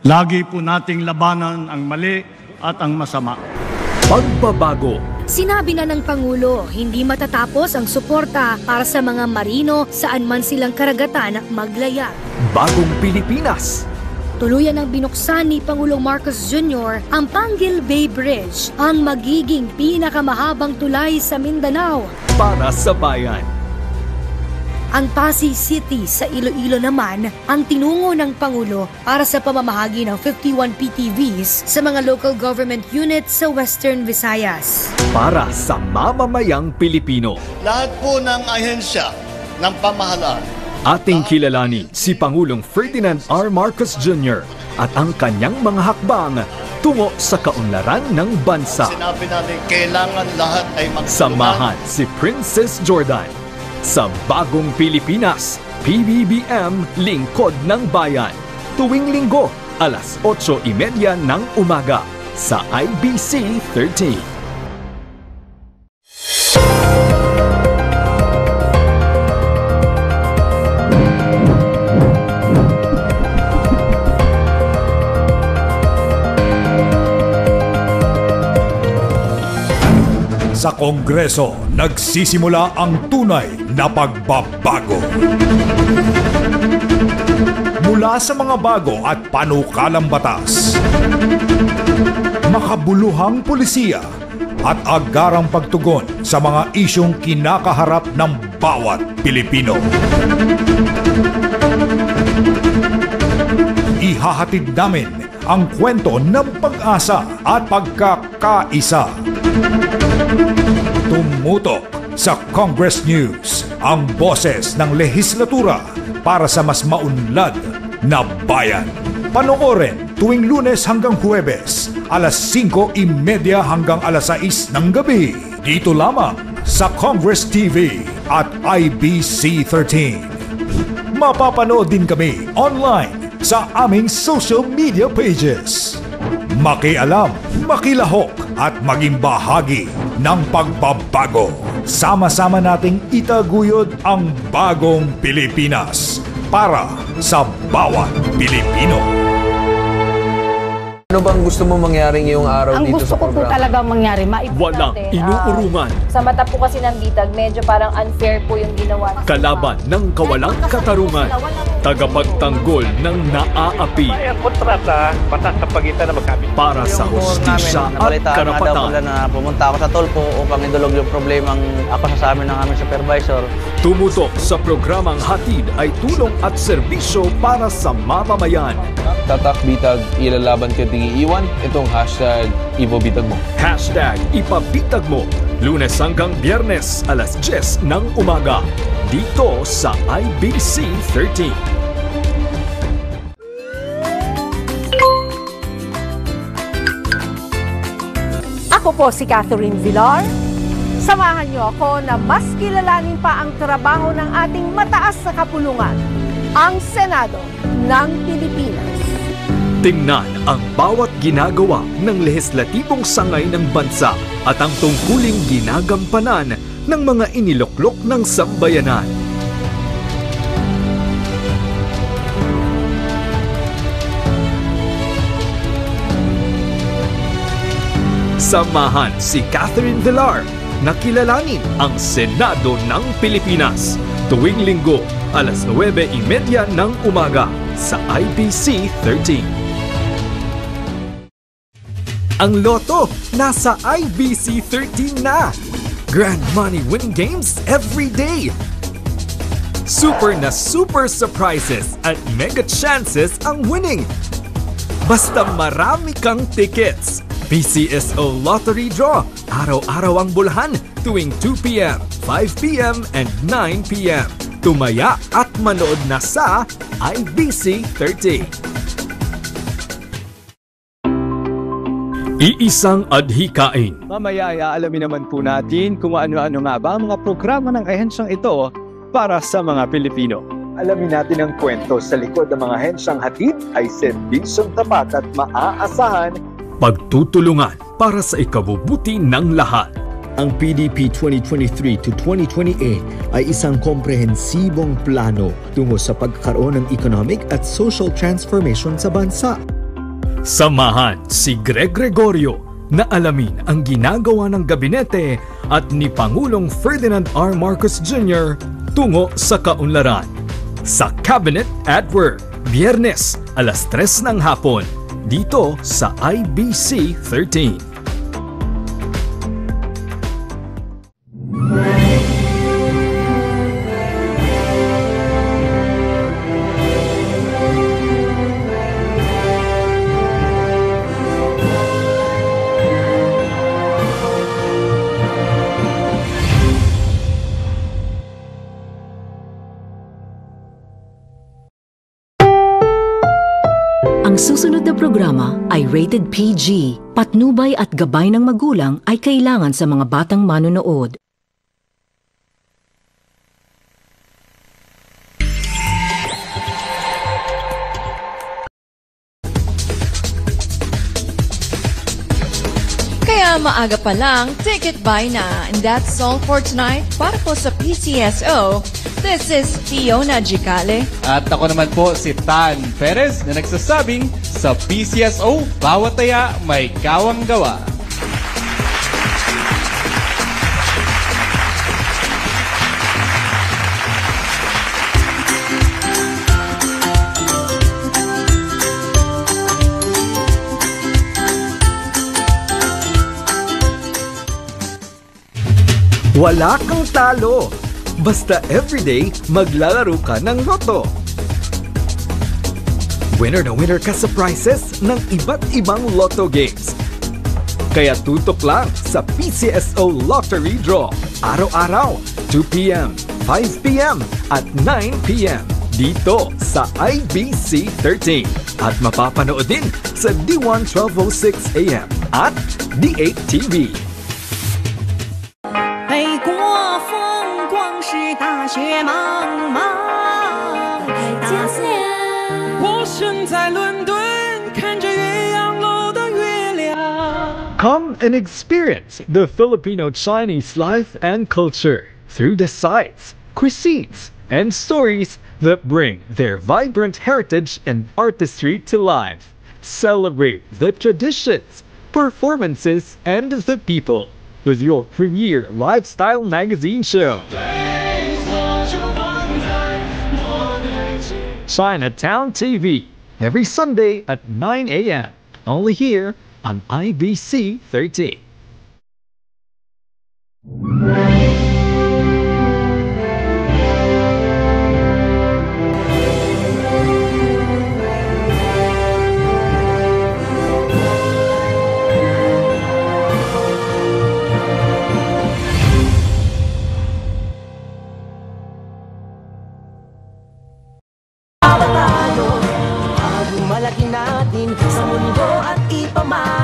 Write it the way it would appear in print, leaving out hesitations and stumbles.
Lagi po nating labanan ang mali at ang masama. Pagbabago. Sinabi na ng Pangulo, hindi matatapos ang suporta para sa mga marino saan man silang karagatan maglayag. Bagong Pilipinas. Tuluyan ang binuksan ni Pangulong Marcos Jr. ang Panguil Bay Bridge, ang magiging pinakamahabang tulay sa Mindanao. Para sa bayan. Ang Pasay City sa Iloilo naman ang tinungo ng Pangulo para sa pamamahagi ng 51 PTVs sa mga local government units sa Western Visayas. Para sa mamamayang Pilipino. Lahat po ng ahensya ng pamahalaan. Ating kilalanin si Pangulong Ferdinand R. Marcos Jr. at ang kanyang mga hakbang tungo sa kaunlaran ng bansa. Sinabi natin, kailangan lahat ay magtulungan. Samahan si Princess Jordan sa Bagong Pilipinas, PBBM Lingkod ng Bayan. Tuwing Linggo, alas 8:30 ng umaga sa IBC 13. Sa Kongreso, nagsisimula ang tunay na pagbabago. Mula sa mga bago at panukalang batas, makabuluhang pulisiya at agarang pagtugon sa mga isyong kinakaharap ng bawat Pilipino. Ihahatid namin ang kwento ng pag-asa at pagkakaisa. Tumutok sa Congress News ang boses ng lehislatura para sa mas maunlad na bayan. Panoorin tuwing Lunes hanggang Huwebes, alas 5:30 hanggang alas 6 ng gabi. Dito lamang sa Congress TV at IBC 13. Mapapanood din kami online sa aming social media pages. Makialam, makilahok at maging bahagi ng pagbabago. Sama-sama nating itaguyod ang bagong Pilipinas para sa bawat Pilipino. Ano bang gusto mo mangyaring ngayong araw Ang dito gusto sa ko po program? talagang mangyari, Walang inuurungan. Sa mata po kasi ng bitag, medyo parang unfair po yung ginawa. Kalaban ng kawalang katarungan. Tagapagtanggol ng naaapi. May kontrata, batas sa pagitan na magkabit. Para sa hustisya at karapatan. Na pumunta ako sa Tolpo upang idulog yung problemang ako sa amin ng aming supervisor. Tumutok sa programang hatid ay tulong at serbisyo para sa mamamayan. Tatak Bitag, ilalaban ka iiwan itong hashtag #IboBitag mo. Hashtag ipabitag mo. Lunes hanggang Biyernes, alas 10 ng umaga. Dito sa IBC 13. Ako po si Catherine Villar. Samahan niyo ako na mas kilalanin pa ang trabaho ng ating mataas na kapulungan, ang Senado ng Pilipinas. Tingnan ang bawat ginagawa ng lehislatibong sangay ng bansa at ang tungkuling ginagampanan ng mga iniluklok ng sambayanan. Samahan si Catherine Villar na kilalanin ang Senado ng Pilipinas tuwing Linggo, alas 9:30 ng umaga sa IBC 13. Ang loto nasa IBC 13 na. Grand money winning games every day. Super na super surprises at mega chances ang winning. Basta marami kang tickets. PCSO Lottery Draw. Araw-araw ang bulahan tuwing 2 p.m., 5 p.m. and 9 p.m. Tumaya at manood na sa IBC 13. Iisang adhikain. Mamaya ay aalamin naman po natin kung ano-ano nga ba ang mga programa ng ahensyang ito para sa mga Pilipino. Alamin natin ang kwento sa likod ng mga ahensyang hatid ay serbisyong tapat at maaasahan. Pagtutulungan para sa ikabubuti ng lahat. Ang PDP 2023 to 2028 ay isang komprehensibong plano tungo sa pagkakaroon ng economic at social transformation sa bansa. Samahan si Greg Gregorio na alamin ang ginagawa ng gabinete at ni Pangulong Ferdinand R. Marcos Jr. tungo sa kaunlaran. Sa Cabinet at Work, Biyernes, alas 3 ng hapon, dito sa IBC 13. Ang susunod na programa ay rated PG. Patnubay at gabay ng magulang ay kailangan sa mga batang manonood. Kaya maaga pa lang, ticket buy na. And that's all for tonight. Para po sa PCSO, this is Fiona Gicale. At ako naman po si Tan Perez na nagsasabing sa PCSO, bawat taya may kawang gawa. Wala kang talo! Basta everyday maglalaro ka ng Lotto. Winner na winner ka sa prizes ng iba't ibang Lotto games. Kaya tutok lang sa PCSO Lottery Draw. Araw-araw, 2 p.m., 5 p.m. at 9 p.m. dito sa IBC 13. At mapapanood din sa D1 12:06 a.m. at D8 TV. 北国风光是大雪茫茫，我身在伦敦，看着岳阳楼的月亮。 Come and experience the Filipino-Chinese life and culture through the sights, cuisines, and stories that bring their vibrant heritage and artistry to life. Celebrate the traditions, performances, and the people with your premier lifestyle magazine show. Chinatown TV, every Sunday at 9 a.m. Only here on IBC 13. Malaki natin sa mundo at ipamahal.